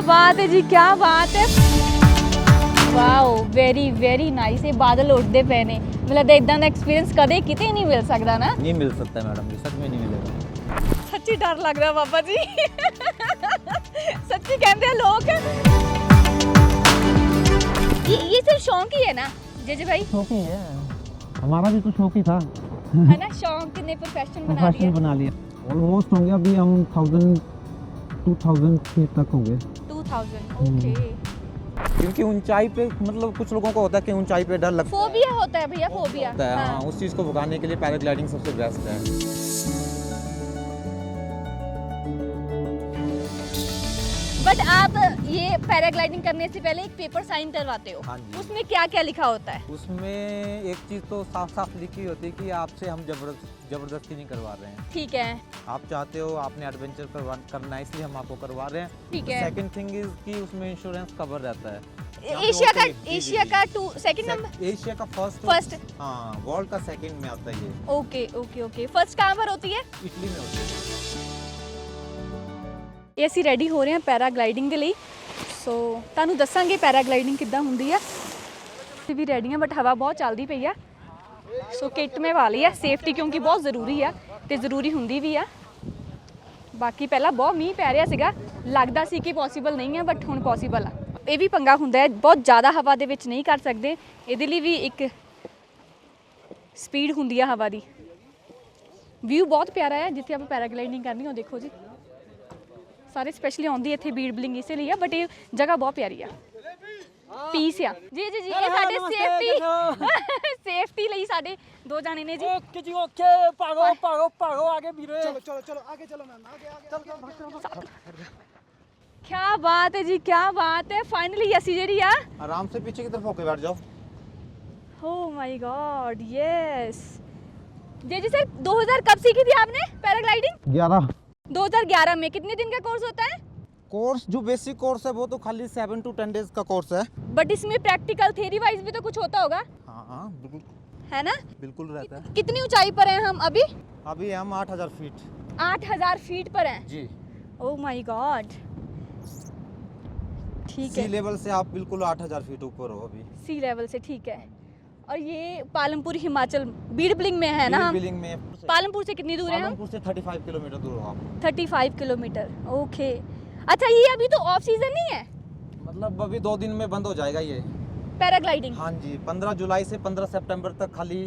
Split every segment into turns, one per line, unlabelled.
बात है जी, क्या बात है। Wow very very nice. ਇਹ ਬਾਦਲ ਉੱਡਦੇ ਪਏ ਨੇ, ਮਤਲਬ ਇਦਾਂ ਦਾ ਐਕਸਪੀਰੀਅੰਸ ਕਦੇ ਕਿਤੇ ਨਹੀਂ ਮਿਲ ਸਕਦਾ ਨਾ।
नहीं मिल सकता है मैडम जी, सच में नहीं मिलेगा।
ਸੱਚੀ ਡਰ ਲੱਗ ਰਿਹਾ ਬਾਬਾ ਜੀ। ਸੱਚੀ ਕਹਿੰਦੇ ਆ लोग। ये सिर्फ शौक ही है ना जेजे भाई?
शौक ही है, हमारा भी तो शौक ही था।
है ना, शौक ने प्रोफेशन बना लिया।
प्रोफेशन बना लिया। ऑलमोस्ट होंगे अभी हम 2000 फीट तक होंगे।
2000 ओके।
क्योंकि ऊंचाई पे मतलब कुछ लोगों को होता है कि ऊंचाई पे डर लगता
फोबिया होता है भैया, फोबिया
है। हाँ, उस चीज़ को भगाने के लिए पैराग्लाइडिंग सबसे बेस्ट है।
बट आप ये पैराग्लाइडिंग करने से पहले एक पेपर साइन करवाते हो।
हाँ जी।
उसमें क्या क्या लिखा होता है?
उसमें एक चीज़ तो साफ साफ लिखी होती है कि आपसे हम जबरदस्ती नहीं करवा रहे हैं।
ठीक है,
आप चाहते हो, आपने एडवेंचर करना है, इसलिए हम आपको करवा रहे हैं।
ठीक है।
सेकंड थिंग इज कि उसमें इंश्योरेंस कवर रहता है।
एशिया का सेकंड नंबर,
एशिया का
फर्स्ट।
हाँ, वर्ल्ड का सेकंड में आता है ये।
Okay okay okay. फर्स्ट कहाँ पर होती है?
इटली में होती है।
ਇਹ ਅਸੀਂ ਰੈਡੀ ਹੋ ਰਹੇ ਹਾਂ ਪੈਰਾਗਲਾਈਡਿੰਗ ਦੇ ਲਈ। ਸੋ ਤੁਹਾਨੂੰ ਦੱਸਾਂਗੇ ਪੈਰਾਗਲਾਈਡਿੰਗ ਕਿੱਦਾਂ ਹੁੰਦੀ ਆ। ਅਸੀਂ ਵੀ ਰੈਡੀ ਹਾਂ ਬਟ ਹਵਾ ਬਹੁਤ ਚੱਲਦੀ ਪਈ ਆ। ਸੋ ਕਿੱਟ ਮੈਂ ਪਾ ਲਈ ਆ ਸੇਫਟੀ, ਕਿਉਂਕਿ ਬਹੁਤ ਜ਼ਰੂਰੀ ਆ ਤੇ ਜ਼ਰੂਰੀ ਹੁੰਦੀ ਵੀ ਆ। ਬਾਕੀ ਪਹਿਲਾਂ ਬਹੁਤ ਮੀਂਹ ਪੈ ਰਿਹਾ ਸੀਗਾ, ਲੱਗਦਾ ਸੀ ਕਿ ਪੋਸੀਬਲ ਨਹੀਂ ਆ ਬਟ ਹੁਣ ਪੋਸੀਬਲ ਆ। ਇਹ ਵੀ ਪੰਗਾ ਹੁੰਦਾ ਹੈ, ਬਹੁਤ ਜ਼ਿਆਦਾ ਹਵਾ ਦੇ ਵਿੱਚ ਨਹੀਂ ਕਰ ਸਕਦੇ। ਇਹਦੇ ਲਈ ਵੀ ਇੱਕ ਸਪੀਡ ਹੁੰਦੀ ਆ ਹਵਾ ਦੀ। ਵਿਊ ਬਹੁਤ ਪਿਆਰਾ ਹੈ ਜਿੱਥੇ ਆਪਾਂ ਪੈਰਾਗਲਾਈਡਿੰਗ ਕਰਨੀ। ਉਹ ਦੇਖੋ ਜੀ, ਸਾਰੇ ਸਪੈਸ਼ਲੀ ਆਉਂਦੀ ਇੱਥੇ ਬੀੜ ਬਲਿੰਗ ਇਸੇ ਲਈ ਆ, ਬਟ ਇਹ ਜਗ੍ਹਾ ਬਹੁਤ ਪਿਆਰੀ ਆ, ਪੀਸ ਆ। ਜੀ ਜੀ ਜੀ, ਇਹ ਸਾਡੇ ਸੇਫਟੀ ਲਈ ਸਾਡੇ ਦੋ ਜਾਣੇ ਨੇ ਜੀ।
ओके जी ओके, भागो भागो भागो आगे वीरे। चलो चलो आगे चलो मैम, आगे
क्या बात है जी, क्या बात है। फाइनली ਅਸੀਂ ਜਿਹੜੀ आ
आराम से पीछे की तरफ होके बैठ जाओ।
Oh my god, yes. जी जी सर, 2000 कब सीखी थी आपने पैराग्लाइडिंग? 2011 में। कितने दिन का कोर्स होता है?
कोर्स जो बेसिक कोर्स है वो तो खाली 7 to 10 डेज का कोर्स है।
बट इसमें प्रैक्टिकल थ्योरी वाइज भी तो कुछ होता होगा,
हाँ बिल्कुल,
है ना?
बिल्कुल रहता है।
कितनी ऊंचाई पर हैं हम अभी?
अभी हम 8000 फीट
8000 फीट पर हैं।
जी।
ओह माय गॉड, ठीक
सी
है।
लेवल से आप बिल्कुल 8000 फीट ऊपर हो अभी।
सी लेवल से, ठीक है। और ये पालमपुर हिमाचल बीड़ बिलिंग में है ना हम?
बिलिंग में।
पालमपुर से कितनी दूर है हम?
पालमपुर से 35 किलोमीटर दूर हो आप।
35 किलोमीटर, ओके। अच्छा, ये अभी तो ऑफ सीजन नहीं है
मतलब अभी 2 दिन में बंद हो जाएगा ये
पैराग्लाइडिंग?
हाँ जी, 15 जुलाई से 15 सितंबर तक खाली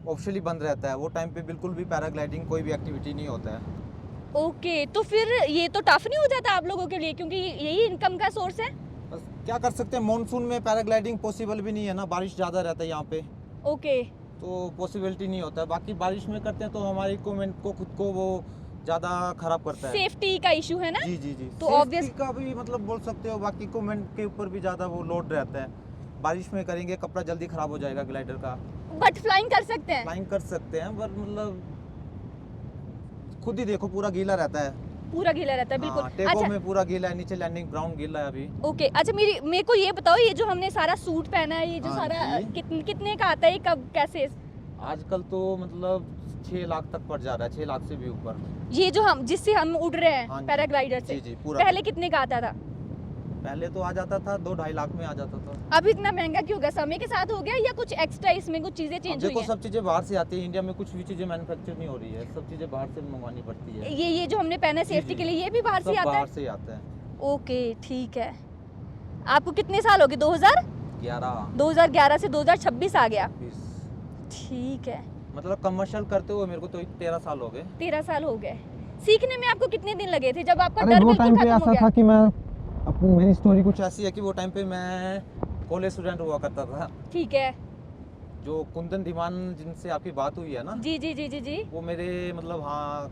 ऑफिशियली बंद रहता है। वो टाइम पे बिल्कुल भी पैराग्लाइडिंग कोई भी एक्टिविटी नहीं होता है।
ओके, तो फिर ये तो टफ नहीं हो जाता आप लोगों के लिए, क्योंकि यही इनकम का सोर्स है?
बस क्या कर सकते हैं, मानसून में पैराग्लाइडिंग पॉसिबल भी नहीं है ना, बारिश ज़्यादा रहता है यहाँ पे,
ओके।
तो पॉसिबिलिटी नहीं होता है। बाकी बारिश में करते हैं तो हमारे इक्विपमेंट को खुद को वो ज़्यादा खराब करता है।
सेफ्टी का इशू है ना?
जी जी जी,
तो
Safety
obvious-
का भी मतलब बोल सकते हो। बाकी इक्विपमेंट के ऊपर भी ज़्यादा वो लोड रहता है। बारिश में करेंगे कपड़ा जल्दी खराब हो जाएगा ग्लाइडर का।
बट फ्लाइंग कर सकते हैं?
फ्लाइंग कर सकते हैं पर मतलब खुद ही देखो पूरा गीला रहता है।
पूरा गीला रहता है, बिल्कुल।
टेको
अच्छा,
में पूरा गीला है, नीचे लैंडिंग ग्राउंड गीला है अभी।
ओके। अच्छा, मेरे को ये बताओ, ये जो हमने सारा सूट पहना है, ये जो
हाँ
सारा
जी।
कितने का आता है, कब कैसे?
आजकल तो मतलब 6 लाख तक पड़ जा रहा है, 6 लाख से भी ऊपर।
ये जो हम जिससे हम उड़ रहे
हाँ
हैं
जी।
पैराग्लाइडर से,
जी जी, पूरा।
पहले कितने का आता था?
पहले तो आ जाता था 2-2.5 लाख में आ जाता था।
अब इतना महंगा क्यों हो गया? समय के साथ हो गया या कुछ एक्स्ट्रा इसमें कुछ चीजें
अब
चेंज हुई
देखो
हैं?
सब चीज़ें बाहर से आती है, इंडिया में कुछ भी चीज़ें मैन्युफैक्चर नहीं हो रही है, सब चीज़ें बाहर से मंगवानी पड़ती है।
ये जो हमने पहना है
जी,
सेफ्टी
जी।
के लिए, ये भी बाहर
सब
से आता
बाहर
है?
से ही आता है।
ओके, ठीक है। आपको कितने साल हो गए?
11
2011 से 2026 आ गया,
20
ठीक है।
मतलब कमर्शियल करते हुए मेरे को तो 13 साल हो गए।
13 साल हो गए। सीखने में आपको कितने दिन लगे थे जब आपका
अरे
डर
वो
बिल्कुल
टाइम पे
खत्म हो
ऐसा
गया?
था कि मैं अपनी मेरी स्टोरी कुछ
कुछ ऐसी है कि वो टाइम पे मैं कॉलेज स्टूडेंट हुआ करता था।
ठीक है।
जो कुंदन धीमान जिनसे आपकी बात हुई है ना,
जी जी जी जी जी,
वो मेरे मतलब हाँ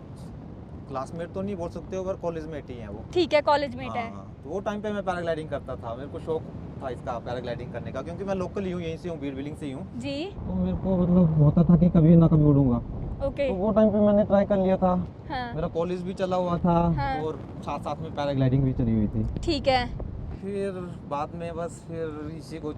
क्लासमेट तो नहीं बोल सकते हो पर कॉलेज मेट ही हैं वो।
ठीक है, कॉलेज मेट है।
हाँ, तो वो टाइम पे मैं पैराग्लाइडिंग करता था, मेरे को शौक था इसका पैराग्लाइडिंग करने का, क्योंकि मैं लोकल ही हूँ, यहीं से हूँ, बीड़ बिलिंग से ही हूँ।
जी,
तो मेरे को मतलब होता था कि कभी ना कभी उड़ूंगा।
ओके।
तो वो टाइम पे मैंने ट्राई कर लिया था।
हाँ,
मेरा कॉलेज भी चला हुआ
था
हाँ।
और साथ साथ में पैराग्लाइडिंग भी चली हुई थी।
ठीक है।
फिर बाद में बस फिर इसी को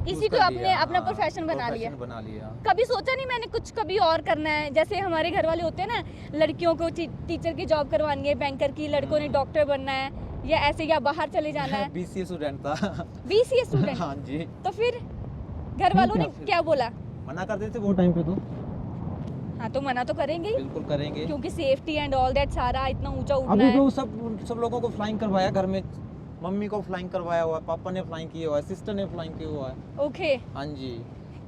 इसी को आपने अपना प्रोफेशन बना लिया?
बना लिया।
कभी सोचा नहीं मैंने कुछ कभी और करना है? जैसे हमारे घर वाले होते हैं ना, लड़कियों को टीचर की जॉब करवानी है, बैंकर की, लड़कों ने डॉक्टर बनना है, या ऐसे या बाहर चले जाना है?
BCA स्टूडेंट था।
BCA student?
हाँ जी।
तो फिर घर वालों ने क्या बोला?
मना कर देते वो टाइम पे तो।
हाँ तो मना तो करेंगे ही,
बिल्कुल करेंगे।
क्योंकि सेफ्टी एंड ऑल दैट सारा इतना ऊंचा उठना
अभी
है।
तो सब लोगों को फ्लाइंग करवाया घर में, मम्मी को फ्लाइंग करवाया हुआ है, पापा ने फ्लाइंग किया हुआ है, सिस्टर ने फ्लाइंग किया हुआ है।
ओके।
हाँ जी।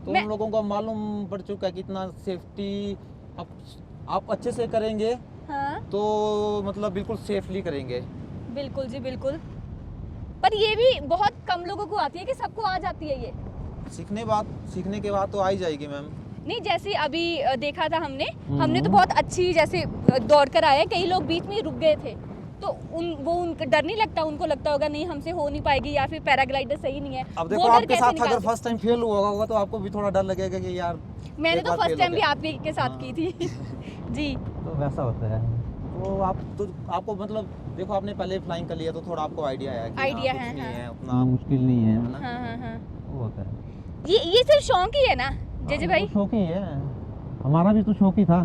तो
मैं-
उन लोगों को मालूम पड़ चुका है कि इतना सेफ्टी आप अच्छे से करेंगे
हाँ
तो मतलब बिल्कुल सेफली करेंगे।
बिल्कुल जी बिल्कुल। पर ये भी बहुत कम लोगों को आती है कि सबको आ जाती है ये?
सीखने के बाद तो आ ही जाएगी मैम।
नहीं, जैसे अभी देखा था हमने
हम्म।
तो बहुत अच्छी जैसे दौड़ कर आए, कई लोग बीच में ही रुक गए थे, तो उनको डर नहीं लगता? उनको लगता होगा नहीं हमसे हो नहीं पाएगी, या फिर पैराग्लाइडर सही नहीं है।
अब
वो
देखो
डर
आपके
कैसे
साथ
निकाल
अगर
सकते?
फर्स्ट टाइम फेल हुआ होगा तो आपको भी थोड़ा डर लगेगा कि यार
मैंने
एक
तो
बार
फर्स्ट
fail
टाइम
हो
भी
गया।
आप ही के साथ
हाँ।
की थी। जी।
तो वैसा होता है। तो आपको मतलब देखो आपने पहले फ्लाइंग कर लिया तो थोड़ा आपको आइडिया आया कि
आइडिया
कुछ
है,
नहीं
हाँ।
है, उतना मुश्किल नहीं है ना।
हाँ हाँ हाँ।
वो होता है।
ये सिर्फ शौक ही है ना जेजे भाई?
तो शौक ही है, हमारा भी तो शौक ही था।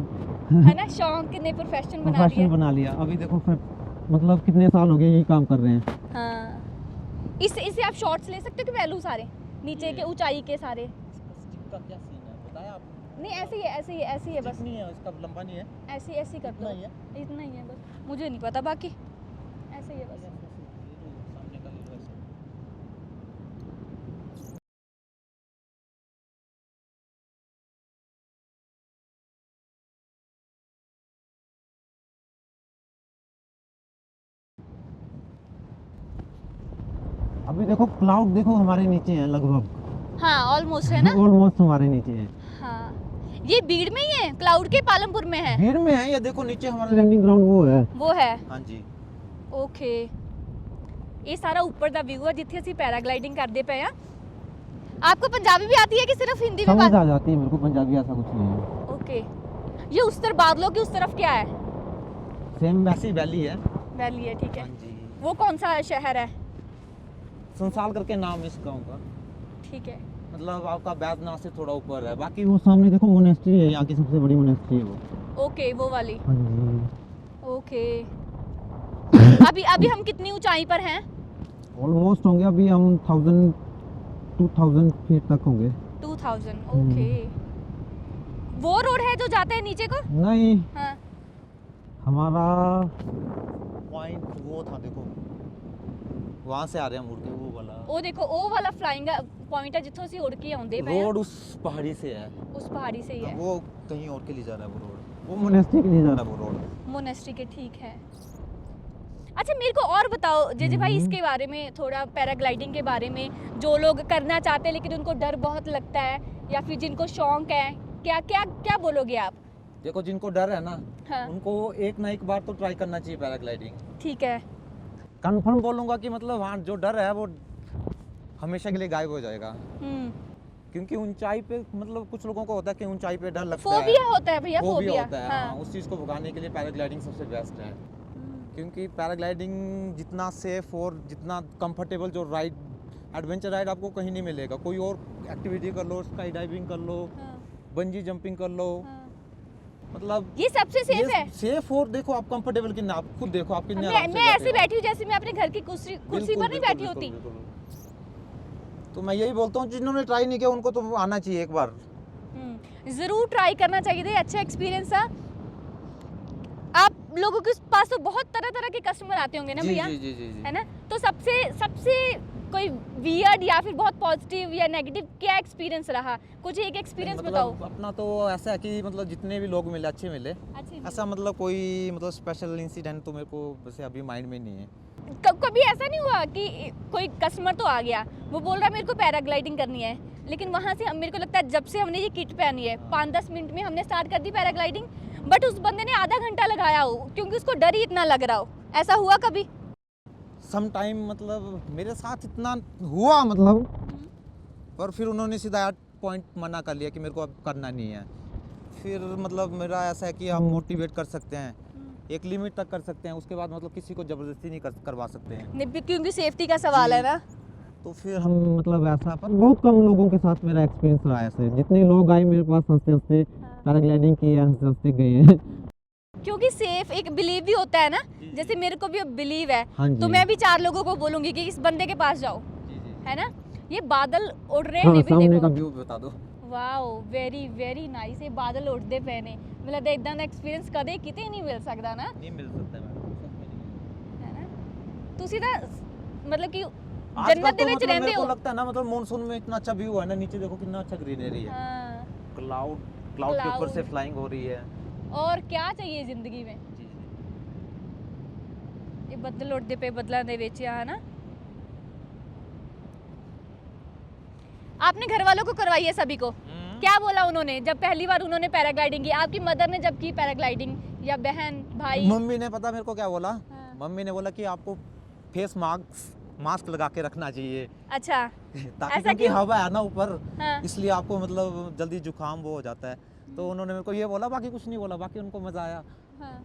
है ना, शौक ने प्रोफेशन बना
प्रोफेशन
दिया।
बना लिया। अभी देखो फिर मतलब कितने साल हो गए यही काम कर रहे हैं।
हाँ। इससे आप शॉट्स ले सकते हो कि वैल्यू सारे नीचे के ऊंचाई के सारे?
इसका क्या सीन है बताया आपने?
नहीं, ऐसे ही है बस।
नहीं है, इसका लंबा नहीं है।
ऐसे ही कर
इतना
दो।
ही है।
इतना ही है बस, मुझे नहीं पता बाकी, ऐसे ही है बस।
सामने का ले लो ऐसे। अभी देखो क्लाउड देखो हमारे नीचे है लगभग।
हाँ ऑलमोस्ट है ना।
ऑलमोस्ट हमारे नीचे है।
हाँ, ये भीड़ में ही है, क्लाउड के पालमपुर में है?
भीड़ में है, ये देखो नीचे हमारा लैंडिंग ग्राउंड वो है।
वो है।
हाँ जी।
ओके। ये सारा ऊपर दा व्यू है जिथे ਅਸੀਂ पैराग्लाइडिंग करते पे हैं। आपको पंजाबी भी आती है कि सिर्फ हिंदी में
समझ
बात?
आ जाती है मेरे को पंजाबी, ऐसा कुछ नहीं है।
ओके। ये उस तरफ बादलों की उस तरफ क्या है?
सेम वैसी वैली है।
वैली है, ठीक है।
हाँ जी।
वो कौन सा शहर है?
संसाल करके नाम है इस गाँव का।
ठीक है।
मतलब आपका बैद्यनाथ से थोड़ा ऊपर है। बाकी वो सामने देखो मोनेस्ट्री है, यहाँ की सबसे बड़ी मोनेस्ट्री है वो।
ओके, वो वाली।
हाँ जी।
ओके। अभी हम कितनी ऊंचाई पर हैं?
ऑलमोस्ट होंगे अभी हम 2000 फीट तक होंगे।
2000। ओके। वो रोड है जो जाता है नीचे को?
नहीं,
हाँ।
हमारा पॉइंट वो था देखो, वहाँ से आ रहे हैं मुड़ के वो वाला।
ਉਹ ਦੇਖੋ ਉਹ ਵਾਲਾ ਫਲਾਈਂਗ ਪੁਆਇੰਟ ਹੈ ਜਿੱਥੋਂ ਅਸੀਂ ਉੜ ਕੇ ਆਉਂਦੇ ਪਏ
रोड उस पहाड़ी से है।
उस पहाड़ी से ही है।
वो कहीं और के लिए जा रहा है वो रोड, वो मोनेस्ट्री के लिए जा रहा है वो रोड।
मोनेस्ट्री के, ठीक है। अच्छा मेरे को और बताओ जेजे भाई इसके बारे में थोड़ा, पैराग्लाइडिंग के बारे में, जो लोग करना चाहते हैं लेकिन उनको डर बहुत लगता है, या फिर जिनको शौक है, क्या क्या क्या बोलोगे आप?
देखो जिनको डर है ना,
हाँ।
उनको एक ना एक बार तो ट्राई करना चाहिए पैराग्लाइडिंग।
ठीक है।
कंफर्म बोलूँगा कि मतलब हाँ जो डर है वो हमेशा के लिए गायब हो जाएगा। क्योंकि ऊंचाई पे मतलब कुछ लोगों को होता है कि ऊंचाई पे डर लगता है,
फोबिया होता है भैया, फोबिया
होता है। हाँ, उस चीज़ को भगाने के लिए पैराग्लाइडिंग सबसे बेस्ट है। क्योंकि पैराग्लाइडिंग जितना सेफ और जितना कंफर्टेबल जो राइड, एडवेंचर राइड आपको कहीं नहीं मिलेगा। कोई और एक्टिविटी कर लो, स्काई डाइविंग कर लो, बंजी जंपिंग कर लो, मतलब
ये सबसे सेफ है।
सेफ और देखो आप कंफर्टेबल कितना, आप खुद देखो आप कितने
मैं ऐसे बैठी हूँ जैसे मैं अपने घर की कुर्सी पर नहीं बैठी होती।
तो मैं यही बोलता हूँ जिन्होंने ट्राई नहीं किया उनको तो आना चाहिए एक बार।
जरूर ट्राई करना चाहिए था, अच्छा एक्सपीरियंस था। आप लोगों के पास तो बहुत तरह तरह के कस्टमर आते होंगे ना भैया,
जी जी जी जी।
है ना? तो सबसे कोई वियर्ड या फिर बहुत पॉजिटिव या नेगेटिव क्या एक्सपीरियंस रहा? कुछ एक एक्सपीरियंस बताओ।
अपना तो ऐसा है कि मतलब जितने भी लोग मिले अच्छे मिले।
अच्छा,
ऐसा मतलब कोई मतलब स्पेशल इंसिडेंट तो मेरे को वैसे अभी माइंड में नहीं है।
कभी ऐसा नहीं हुआ कि कोई कस्टमर तो आ गया, वो बोल रहा है मेरे को पैराग्लाइडिंग करनी है, लेकिन वहाँ से मेरे को लगता है जब से हमने ये किट पहनी है 5-10 मिनट में हमने स्टार्ट कर दी पैराग्लाइडिंग, बट उस बंदे ने आधा घंटा लगाया हो क्योंकि उसको डर ही इतना लग रहा हो? ऐसा हुआ कभी?
सम टाइम मतलब मेरे साथ इतना हुआ मतलब, पर फिर उन्होंने सीधा पॉइंट मना कर लिया कि मेरे को अब करना नहीं है। फिर मतलब मेरा ऐसा है कि हम मोटिवेट कर सकते हैं, एक लिमिट तक कर सकते हैं, उसके बाद मतलब किसी को ज़बरदस्ती नहीं करवा सकते हैं,
क्योंकि सेफ्टी का सवाल है ना।
तो फिर हम मतलब ऐसा, पर बहुत कम लोगों के साथ मेरा एक्सपीरियंस रहा है ऐसे। जितने लोग आए मेरे पास हंसते हंसते पैराग्लाइडिंग किए, हंसते हंसते गए हैं।
क्योंकि सेफ एक बिलीव भी होता है ना, जैसे मेरे को भी अब बिलीव है,
हाँ जी।
तो मैं भी 4 लोगों को बोलूंगी कि इस बंदे के पास जाओ,
जी जी।
है ना। ये बादल उड़ रहे
हाँ,
ने भी
सामने का
देखो,
व्यू बता दो।
Wow very very nice. ਇਹ ਬਾਦਲ ਉੱਡਦੇ ਪਏ ਨੇ, ਮੈਨੂੰ ਲੱਗਦਾ ਇਦਾਂ ਦਾ ਐਕਸਪੀਰੀਅੰਸ ਕਦੇ ਕਿਤੇ ਨਹੀਂ ਮਿਲ ਸਕਦਾ ਨਾ,
नहीं मिल सकता है मैडम, सच में नहीं मिल
ਹੈ ਨਾ। ਤੁਸੀਂ ਤਾਂ ਮਤलब कि
सकता।
जन्नत
आजकल
ਦੇ
तो
ਵਿੱਚ
मतलब
ਰਹਿੰਦੇ
मेरे को
ਹੋ।
लगता है ना, मतलब मॉनसून में इतना अच्छा व्यू है ना, नीचे देखो कितना अच्छा ग्रीनरी है,
हाँ,
क्लाउड के ऊपर से
Cloud।
फ्लाइंग हो रही है।
और क्या चाहिए ਜ਼ਿੰਦਗੀ में।
जी जी।
ਇਹ ਬੱਦਲ ਉੱਡਦੇ ਪਏ ਬੱਦਲਾਂ ਦੇ ਵਿੱਚ ਆ, ਹੈ ਨਾ। आपने घर वालों को करवाई है सभी को, क्या बोला उन्होंने जब पहली बार उन्होंने पैराग्लाइडिंग की? आपकी मदर ने जब की पैराग्लाइडिंग, या बहन भाई?
मम्मी ने पता मेरे को क्या बोला,
हाँ।
मम्मी ने बोला कि आपको फेस मास्क लगा के रखना चाहिए,
अच्छा,
ताकि
ऐसा
क्योंकि
क्यों?
हवा है ना ऊपर,
हाँ।
इसलिए आपको मतलब जल्दी जुकाम वो हो जाता है। तो उन्होंने मेरे को ये बोला, बाकी कुछ नहीं बोला, बाकी उनको मजा आया।
हाँ।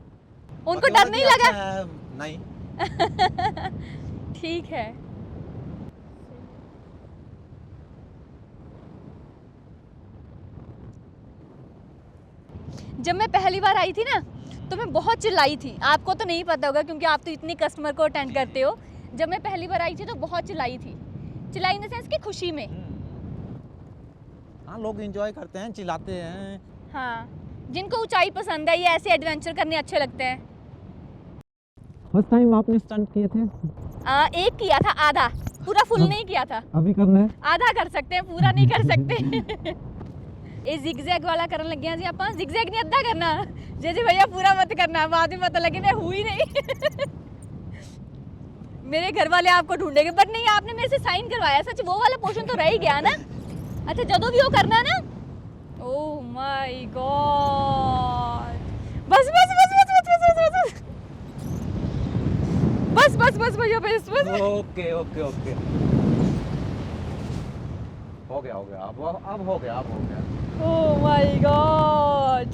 उनको
बाकी
डर
बोला
नहीं
कि
लगा?
अच्छा है। नहीं।
ठीक है। जब मैं पहली बार आई थी ना, तो मैं बहुत चिल्लाई थी। आपको तो नहीं पता होगा क्योंकि आप तो इतनी कस्टमर को अटेंड करते हो। जब मैं पहली बार आई थी तो बहुत चिल्लाई थी, चिल्लाई इन द सेंस की खुशी में।
हाँ, लोग एंजॉय करते हैं, चिल्लाते हैं।
हाँ, जिनको ऊंचाई पसंद है, ये ऐसे एडवेंचर करने अच्छे लगते हैं।
फर्स्ट टाइम आपने स्टंट किए थे?
एक किया था, आधा, पूरा फुल नहीं किया था।
अभी करना है?
आधा कर सकते हैं, पूरा नहीं कर सकते। ਇਹ zigzag वाला ਕਰਨ ਲੱਗਿਆ ਜੀ ਆਪਾਂ। zigzag नहीं ਅੱਧਾ करना, जे जी भैया पूरा मत करना, बाद में पता लगे मैं हुई नहीं। मेरे घर वाले आपको ढूंढेंगे, बट नहीं, आपने मेरे से साइन करवाया। सच वो वाला पोर्शन तो रह ही गया ना। अच्छा, जदों भी वो करना ना। ओह माय गॉड, बस बस बस बस बस बस बस बस बस बस भैया बस बस।
ओके ओके ओके, हो गया अब हो गया।
ओह माय गॉड,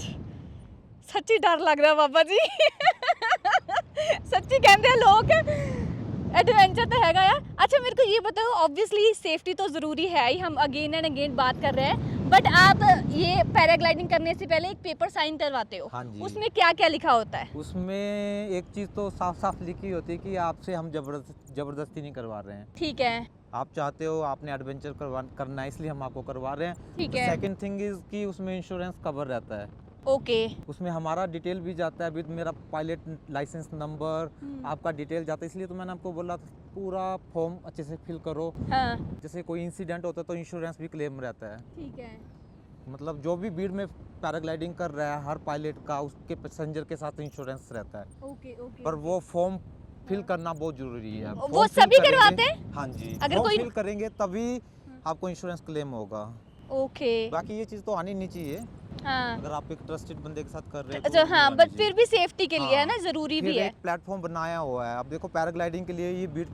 सच्ची डर लग रहा बाबा जी। सच्ची कहते हैं लोग, एडवेंचर तो हैगा यार। अच्छा, मेरे को ये बताओ, ऑब्वियसली सेफ्टी तो ज़रूरी है ही, हम अगेन एंड अगेन बात कर रहे हैं, बट आप ये पैराग्लाइडिंग करने से पहले एक पेपर साइन करवाते हो।
हाँ जी।
उसमें क्या क्या लिखा होता है?
उसमें एक चीज़ तो साफ साफ लिखी होती है कि आपसे हम जबरदस्ती नहीं करवा रहे हैं।
ठीक है।
आप चाहते हो, आपने एडवेंचर करना है, इसलिए हम आपको करवा रहे हैं।
ठीक है।
सेकंड थिंग इज कि उसमें इंश्योरेंस कवर रहता है।
ओके।
उसमें हमारा डिटेल भी जाता है, विद मेरा पायलट लाइसेंस नंबर, आपका डिटेल जाता है। इसलिए तो मैंने आपको बोला पूरा फॉर्म अच्छे से फिल करो।
हाँ,
जैसे कोई इंसिडेंट होता है तो इंश्योरेंस भी क्लेम रहता है।
ठीक है।
मतलब जो भी भीड़ में पैराग्लाइडिंग कर रहा है, हर पायलट का उसके पैसेंजर के साथ इंश्योरेंस रहता है।
Okay okay.
पर वो फॉर्म फिल करना बहुत जरूरी है।
वो
फॉर्म फिल
सभी
करेंगे-
करवाते हैं?
हाँ जी,
अगर
फॉर्म
कोई-
फिल करेंगे तभी आपको इंश्योरेंस क्लेम होगा।
ओके।
बाकी ये चीज़ तो आनी नहीं चाहिए,
हाँ,
अगर आप एक ट्रस्टेड बंदे के साथ कर रहे हैं।
अच्छा
तो
हाँ,
आनी
बट
चाहिए।
फिर भी सेफ्टी के लिए है ना,
हाँ,
ज़रूरी
फिर
भी है।
एक प्लेटफॉर्म बनाया हुआ है। अब देखो पैराग्लाइडिंग के लिए ये बीट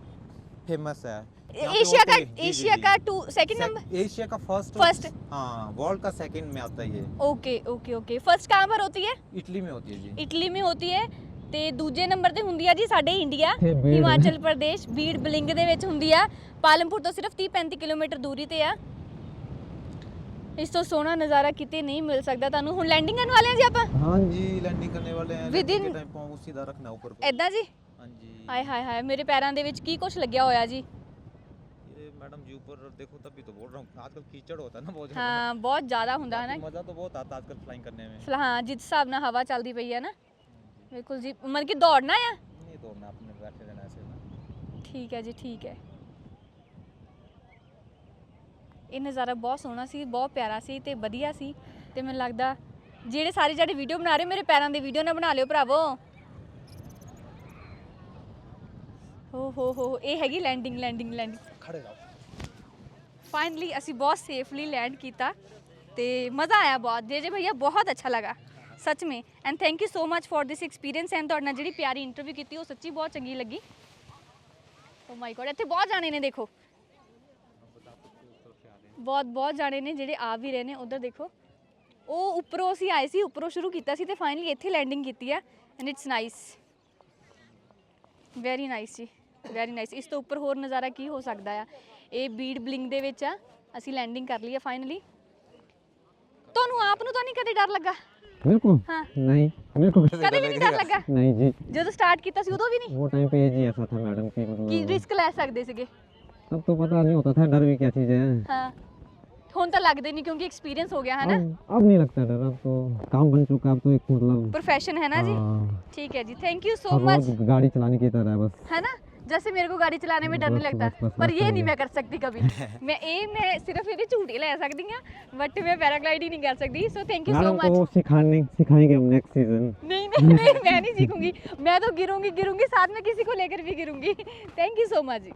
फेमस है। यहाँ पे
एशिया का,
होते- जी, जी,
एशिया
जी।
का सेकंड नंबर।
एशिया का फर्स्ट। हाँ, वर्ल्ड का सेकंड में आता है ये।
Okay okay okay. फर्स्ट कहाँ पर होती है?
इटली में होती है जी।
ਇਟਲੀ में होती है, ਤੇ ਦੂਜੇ ਨੰਬਰ ਤੇ ਹੁੰਦੀ ਆ ਜੀ ਸਾਡੇ ਇੰਡੀਆ,
ਤੇ ਬੀੜ।
ਹਿਮਾਚਲ ਪ੍ਰਦੇਸ਼, ਬੀੜ ਬਲਿੰਗ ਦੇ ਵਿੱਚ ਹੁੰਦੀ ਆ। ਪਾਲਮਪੁਰ ਤੋਂ ਸਿਰਫ 30-35 ਕਿਲੋਮੀਟਰ ਦੂਰੀ ਤੇ ਆ। ਇਸ ਤੋਂ ਸੋਹਣਾ ਨਜ਼ਾਰਾ ਕਿਤੇ ਨਹੀਂ ਮਿਲ ਸਕਦਾ ਤੁਹਾਨੂੰ। ਹੁਣ ਲੈਂਡਿੰਗ ਕਰਨ ਵਾਲੇ ਆ ਜੀ ਆਪਾਂ।
हाँ जी, लैंडिंग करने वाले हैं।
Within-
लैंडिंग के टाइम पाँव सीधा रखना ऊपर को।
ਐਦਾਂ ਜੀ?
हाँ जी।
ਹਾਏ ਹਾਏ ਹਾਏ, ਮੇਰੇ ਪੈਰਾਂ ਦੇ ਵਿੱਚ ਕੀ ਕੁਝ ਲੱਗਿਆ ਹੋਇਆ ਜੀ।
ये मैडम जी ऊपर देखो, तभी तो बोल रहा हूँ, आजकल कीचड़ होता है ना बहुत
ਹਾਂ, ਬਹੁਤ ਜ਼ਿਆਦਾ ਹੁੰਦਾ ਹੈ ਨਾ।
मज़ा तो बहुत आता है आजकल फ्लाइंग करने में।
ਹਾਂ, ਜਿਸ ਹਿਸਾਬ ਨਾਲ ਹਵਾ ਚੱਲਦੀ ਪਈ ਹੈ ਨਾ, ਬਿਲਕੁਲ ਜੀ। ਮਤਲਬ ਕਿ ਦੌੜਨਾ ਆ।
नहीं दौड़ना, अपने बैठे रहना ऐसे ना।
ਠੀਕ ਹੈ ਜੀ, ਠੀਕ ਹੈ। ਇਹ ਨਜ਼ਾਰਾ ਬਹੁਤ ਸੋਹਣਾ ਸੀ, ਬਹੁਤ ਪਿਆਰਾ ਸੀ ਤੇ ਵਧੀਆ ਸੀ। ਤੇ ਮੈਨੂੰ ਲੱਗਦਾ ਜਿਹੜੇ ਸਾਰੇ ਵੀਡੀਓ ਬਣਾ ਰਹੇ, ਮੇਰੇ ਪੈਰਾਂ ਦੀ ਵੀਡੀਓ ਨਾ ਬਣਾ ਲਿਓ ਭਰਾਵੋ। ਹੋ ਇਹ ਹੈਗੀ ਲੈਂਡਿੰਗ।
खड़े रहो।
फाइनली ਅਸੀਂ बहुत सेफली लैंड किया ਤੇ ਮਜ਼ਾ ਆਇਆ ਬਹੁਤ। ਜੇ ਭਈਆ ਬਹੁਤ ਅੱਛਾ ਲੱਗਾ ਸੱਚ में, and thank you so much for this experience. And ਤੁਹਾਡੇ ਨਾਲ ਜਿਹੜੀ ਪਿਆਰੀ ਇੰਟਰਵਿਊ ਕੀਤੀ ਉਹ ਸੱਚੀ ਬਹੁਤ ਚੰਗੀ ਲੱਗੀ। ਓ ਮਾਈ ਗॉड, ਇੱਥੇ ਬਹੁਤ ਜਾਣੇ ਨੇ ਦੇਖੋ, ਬਹੁਤ ਜਾਣੇ ਨੇ ਜਿਹੜੇ ਆ ਵੀ ਰਹੇ ਨੇ। ਉਧਰ ਦੇਖੋ, ਉਹ ਉੱਪਰੋਂ ਅਸੀਂ ਆਏ ਸੀ, ਉੱਪਰੋਂ ਸ਼ੁਰੂ ਕੀਤਾ ਸੀ ਤੇ ਫਾਈਨਲੀ ਇੱਥੇ ਲੈਂਡਿੰਗ ਕੀਤੀ ਆ। And it's nice, very nice ਜੀ, ਵੈਰੀ ਨਾਈਸ। ਇਸ ਤੋਂ ਉੱਪਰ ਹੋਰ ਨਜ਼ਾਰਾ ਕੀ ਹੋ ਸਕਦਾ ਆ। ਇਹ ਬੀੜ ਬਲਿੰਗ ਦੇ ਵਿੱਚ ਆ, ਅਸੀਂ ਲੈਂਡਿੰਗ ਕਰ ਲਈ ਆ ਫਾਈਨਲੀ। ਤੁਹਾਨੂੰ ਆਪ ਨੂੰ ਤਾਂ ਨਹੀਂ ਕਦੇ ਡਰ ਲੱਗਾ?
मेरे को
हाँ
नहीं, मेरे को
ਕਦੇ ਵੀ ਨਹੀਂ ਡਰ ਲੱਗਾ
नहीं जी,
ਜਦੋਂ ਸਟਾर्ट ਕੀਤਾ ਸੀ ਉਦੋਂ ਵੀ ਨਹੀਂ
वो टाइम पे ये जी ऐसा था मैडम की
ਕਿ
मतलब
ਰਿਸਕ ਲੈ ਸਕਦੇ ਸੀਗੇ
तब तो पता नहीं होता था डर भी क्या चीज़ है।
ਹਾਂ ਹੁਣ ਤਾਂ ਲੱਗਦੇ ਨਹੀਂ ਕਿਉਂਕਿ ਐਕਸਪੀਰੀਅੰਸ हो गया है ना
अब नहीं लगता डर, अब तो काम बन चुका, अब तो एक मतलब
प्रोफेशन है ना जी
हाँ,
ठीक है जी थैंक यू सो
अब
मच
वो गाड़ी चलाने की तरह है बस।
है ना जैसे मेरे को गाड़ी चलाने में डर नहीं
बस,
लगता
बस, बस,
पर
बस,
ये
सही
नहीं
है।
मैं कर सकती कभी मैं सिर्फ ये झूठ ही ले सकती हूँ बट मैं पैराग्लाइड ही नहीं कर सकती so thank you so
madam
much
को सिखाएंगे हम नेक्स्ट सीजन।
नहीं नहीं नहीं मैं नहीं सीखूंगी मैं तो गिरूंगी साथ में किसी को लेकर भी गिरूंगी थैंक यू सो मच